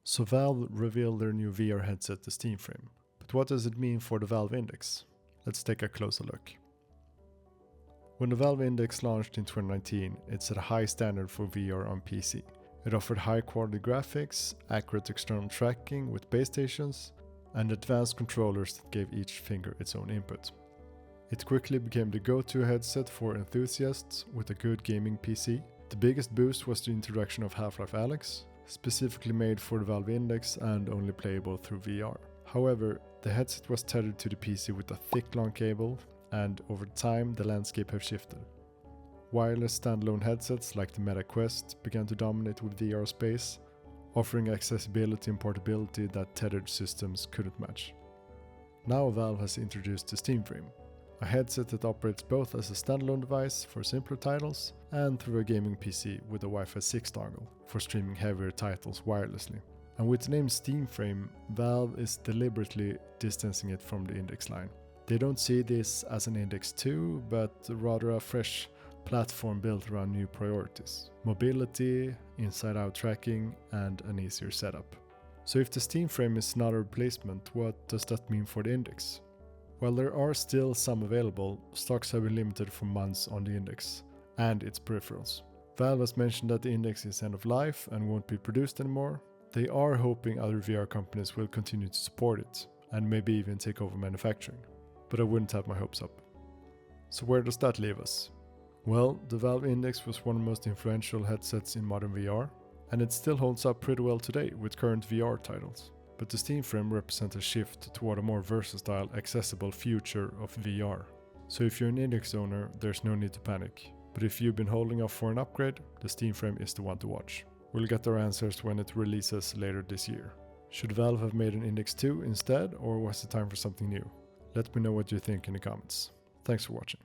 So Valve revealed their new VR headset, the Steam Frame. But what does it mean for the Valve Index? Let's take a closer look. When the Valve Index launched in 2019, it set a high standard for VR on PC. It offered high quality graphics, accurate external tracking with base stations, and advanced controllers that gave each finger its own input. It quickly became the go-to headset for enthusiasts with a good gaming PC. The biggest boost was the introduction of Half-Life Alyx, specifically made for the Valve Index and only playable through VR. However, the headset was tethered to the PC with a thick long cable, and over time the landscape has shifted. Wireless standalone headsets like the Meta Quest began to dominate with VR space, offering accessibility and portability that tethered systems couldn't match. Now Valve has introduced the Steam Frame, a headset that operates both as a standalone device for simpler titles and through a gaming PC with a Wi-Fi 6 dongle for streaming heavier titles wirelessly. And with the name Steam Frame, Valve is deliberately distancing it from the Index line. They don't see this as an Index 2, but rather a fresh platform built around new priorities: mobility, inside-out tracking, and an easier setup. So if the Steam Frame is not a replacement, what does that mean for the Index? While there are still some available, stocks have been limited for months on the Index and its peripherals. Valve has mentioned that the Index is end of life and won't be produced anymore. They are hoping other VR companies will continue to support it and maybe even take over manufacturing. But I wouldn't have my hopes up. So where does that leave us? Well, the Valve Index was one of the most influential headsets in modern VR, and it still holds up pretty well today with current VR titles. But the Steam Frame represents a shift toward a more versatile, accessible future of VR. So if you're an Index owner, there's no need to panic. But if you've been holding off for an upgrade, the Steam Frame is the one to watch. We'll get our answers when it releases later this year. Should Valve have made an Index 2 instead, or was it time for something new? Let me know what you think in the comments. Thanks for watching.